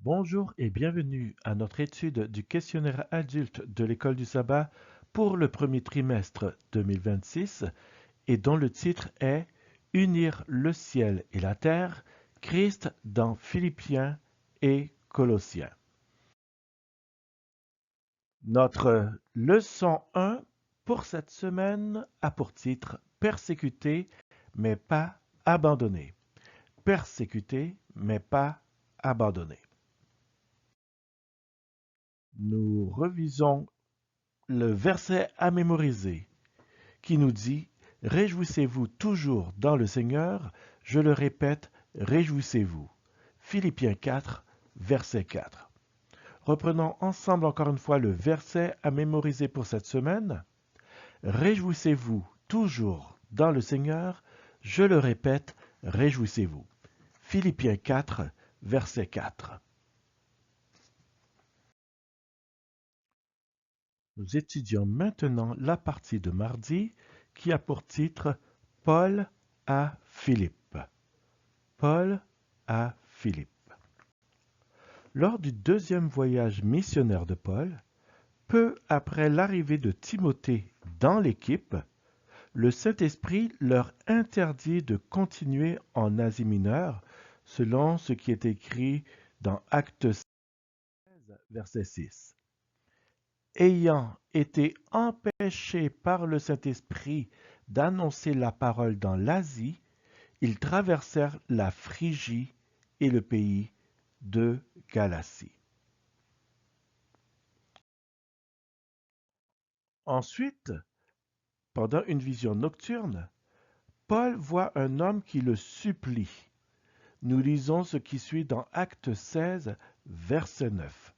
Bonjour et bienvenue à notre étude du questionnaire adulte de l'École du sabbat pour le premier trimestre 2026 et dont le titre est Unir le ciel et la terre, Christ dans Philippiens et Colossiens. Notre leçon 1 pour cette semaine a pour titre Persécuté mais pas abandonné. Persécuté mais pas abandonné. Nous revisons le verset à mémoriser qui nous dit Réjouissez-vous toujours dans le Seigneur, je le répète, réjouissez-vous. Philippiens 4, verset 4. Reprenons ensemble encore une fois le verset à mémoriser pour cette semaine. Réjouissez-vous toujours dans le Seigneur, je le répète, réjouissez-vous. Philippiens 4, verset 4. Nous étudions maintenant la partie de mardi qui a pour titre Paul à Philippe. Paul à Philippe. Lors du deuxième voyage missionnaire de Paul, peu après l'arrivée de Timothée dans l'équipe, le Saint-Esprit leur interdit de continuer en Asie mineure, selon ce qui est écrit dans Actes 16, verset 6. Ayant été empêchés par le Saint-Esprit d'annoncer la parole dans l'Asie, ils traversèrent la Phrygie et le pays de Galatie. Ensuite, pendant une vision nocturne, Paul voit un homme qui le supplie. Nous lisons ce qui suit dans Actes 16, verset 9.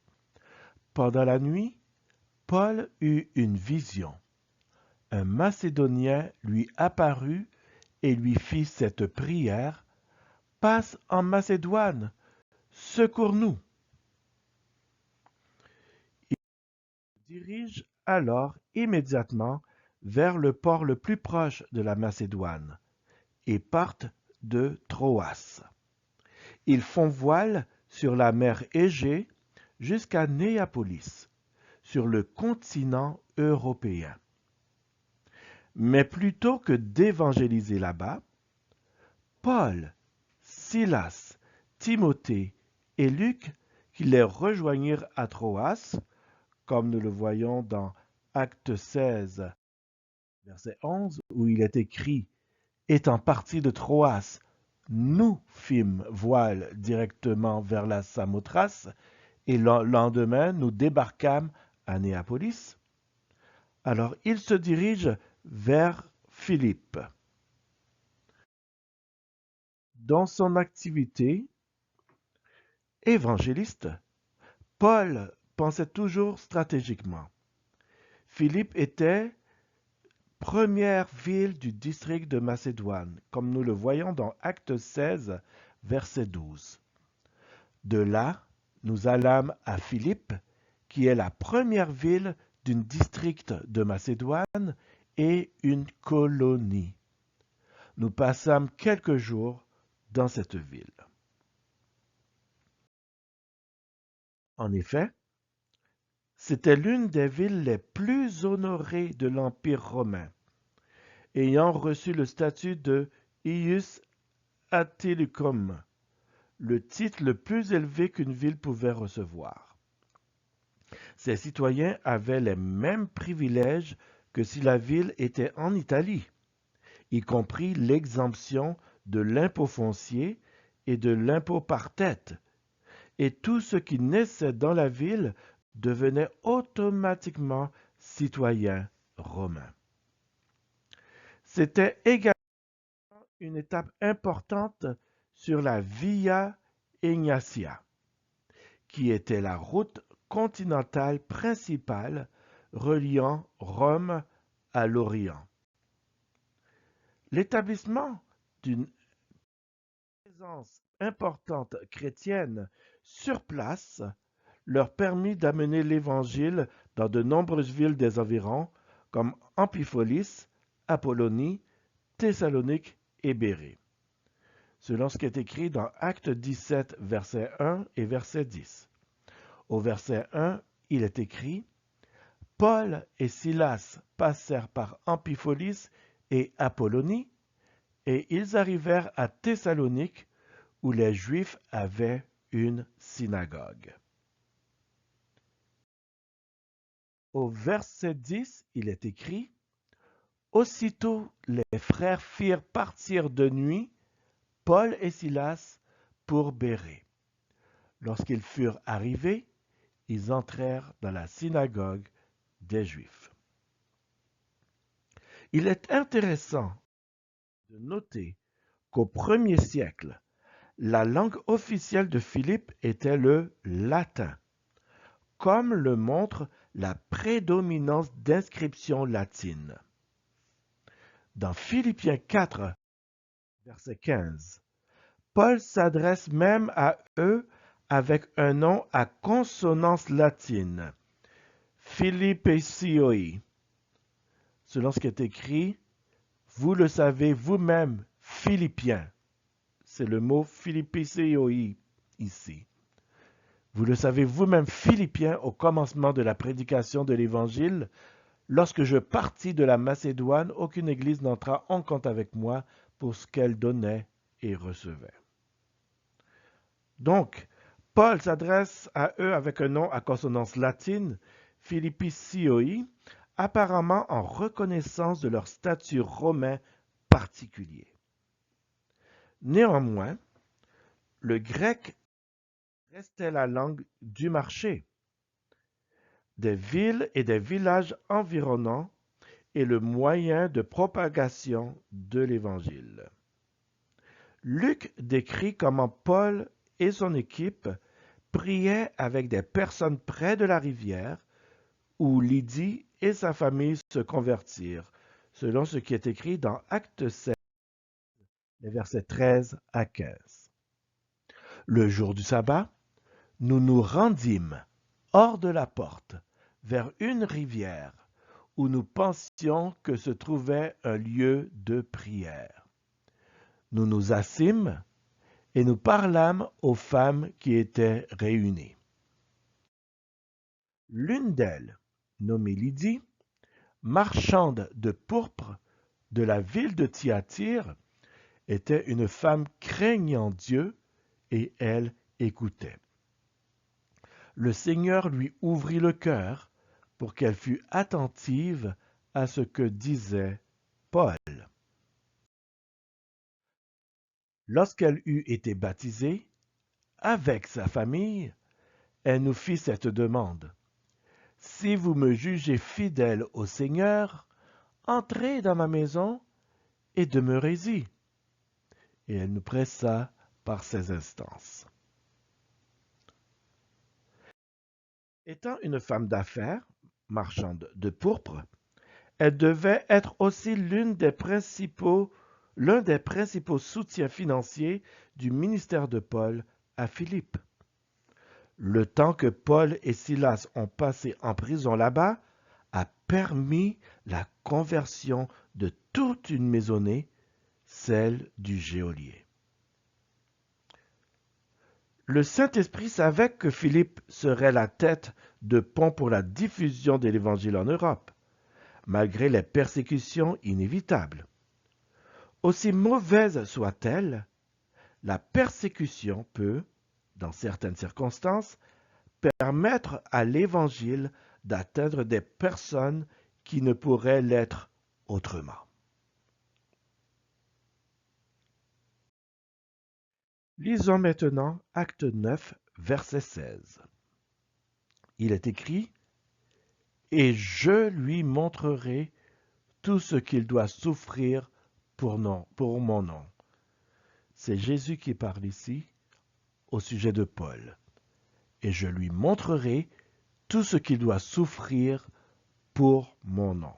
Pendant la nuit, Paul eut une vision. Un Macédonien lui apparut et lui fit cette prière, Passe en Macédoine, secours-nous. Il se dirige alors immédiatement vers le port le plus proche de la Macédoine et partent de Troas. Ils font voile sur la mer Égée jusqu'à Néapolis, sur le continent européen. Mais plutôt que d'évangéliser là-bas, Paul, Silas, Timothée et Luc, qui les rejoignirent à Troas, comme nous le voyons dans Acte 16, verset 11, où il est écrit Étant partis de Troas, nous fîmes voile directement vers la Samothrace, et le lendemain nous débarquâmes à Néapolis. Alors il se dirige vers Philippe. Dans son activité évangéliste, Paul pensait toujours stratégiquement. Philippe était première ville du district de Macédoine, comme nous le voyons dans Acte 16, verset 12. De là, nous allâmes à Philippe, qui est la première ville d'un district de Macédoine et une colonie. Nous passâmes quelques jours dans cette ville. En effet, c'était l'une des villes les plus honorées de l'Empire romain, ayant reçu le statut de Ius Atelicum, le titre le plus élevé qu'une ville pouvait recevoir. Ses citoyens avaient les mêmes privilèges que si la ville était en Italie, y compris l'exemption de l'impôt foncier et de l'impôt par tête, et tout ce qui naissait dans la ville devenait automatiquement citoyen romain. C'était également une étape importante sur la Via Egnatia, qui était la route continentale principale reliant Rome à l'Orient. L'établissement d'une présence importante chrétienne sur place leur permit d'amener l'Évangile dans de nombreuses villes des environs, comme Amphipolis, Apollonie, Thessalonique et Bérée. selon ce qui est écrit dans Actes 17, verset 1 et verset 10. Au verset 1, il est écrit « Paul et Silas passèrent par Amphipolis et Apollonie, et ils arrivèrent à Thessalonique, où les Juifs avaient une synagogue. » Au verset 10, il est écrit « Aussitôt les frères firent partir de nuit Paul et Silas pour Bérée. Lorsqu'ils furent arrivés, ils entrèrent dans la synagogue des Juifs. » Il est intéressant de noter qu'au 1er siècle, la langue officielle de Philippe était le latin, comme le montre la prédominance d'inscriptions latines. Dans Philippiens 4, verset 15, Paul s'adresse même à eux avec un nom à consonance latine, Philippesioi. Selon ce qui est écrit, vous le savez vous-même, Philippiens. C'est le mot Philippesioi ici. Vous le savez vous-même, Philippiens, au commencement de la prédication de l'Évangile, lorsque je partis de la Macédoine, aucune église n'entra en compte avec moi pour ce qu'elle donnait et recevait. Donc, Paul s'adresse à eux avec un nom à consonance latine, Philippesioi, apparemment en reconnaissance de leur statut romain particulier. Néanmoins, le grec restait la langue du marché, des villes et des villages environnants et le moyen de propagation de l'Évangile. Luc décrit comment Paul et son équipe priaient avec des personnes près de la rivière où Lydie et sa famille se convertirent, selon ce qui est écrit dans Actes 7, les versets 13 à 15. Le jour du sabbat, nous nous rendîmes hors de la porte, vers une rivière, où nous pensions que se trouvait un lieu de prière. Nous nous assîmes et nous parlâmes aux femmes qui étaient réunies. L'une d'elles, nommée Lydie, marchande de pourpre de la ville de Thyatire, était une femme craignant Dieu et elle écoutait. Le Seigneur lui ouvrit le cœur pour qu'elle fût attentive à ce que disait Paul. Lorsqu'elle eut été baptisée, avec sa famille, elle nous fit cette demande. « Si vous me jugez fidèle au Seigneur, entrez dans ma maison et demeurez-y. » Et elle nous pressa par ses instances. Étant une femme d'affaires, marchande de pourpre, elle devait être aussi l'un des principaux soutiens financiers du ministère de Paul à Philippe. Le temps que Paul et Silas ont passé en prison là-bas a permis la conversion de toute une maisonnée, celle du geôlier. Le Saint-Esprit savait que Philippe serait la tête de pont pour la diffusion de l'Évangile en Europe, malgré les persécutions inévitables. Aussi mauvaise soit-elle, la persécution peut, dans certaines circonstances, permettre à l'Évangile d'atteindre des personnes qui ne pourraient l'être autrement. Lisons maintenant Acte 9, verset 16. Il est écrit « Et je lui montrerai tout ce qu'il doit souffrir pour mon nom. » C'est Jésus qui parle ici au sujet de Paul. « Et je lui montrerai tout ce qu'il doit souffrir pour mon nom. »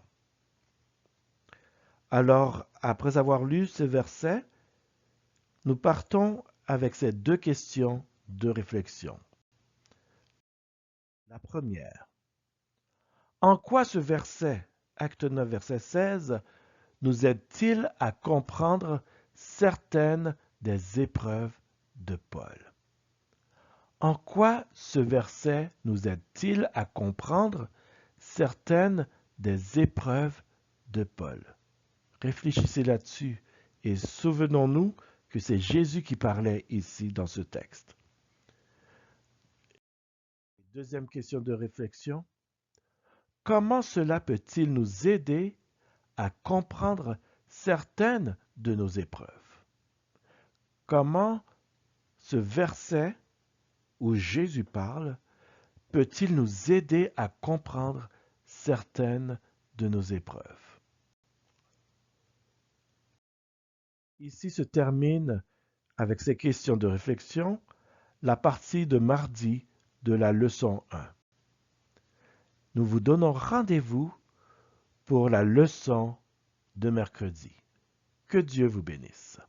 Alors, après avoir lu ce verset, nous partons avec ces deux questions de réflexion. La première. En quoi ce verset, Acte 9, verset 16, nous aide-t-il à comprendre certaines des épreuves de Paul. En quoi ce verset nous aide-t-il à comprendre certaines des épreuves de Paul? Réfléchissez là-dessus et souvenons-nous que c'est Jésus qui parlait ici dans ce texte. Deuxième question de réflexion. Comment cela peut-il nous aider à comprendre certaines de nos épreuves? Comment ce verset où Jésus parle peut-il nous aider à comprendre certaines de nos épreuves? Ici se termine, avec ces questions de réflexion, la partie de mardi de la leçon 1. Nous vous donnons rendez-vous pour la leçon de mercredi. Que Dieu vous bénisse.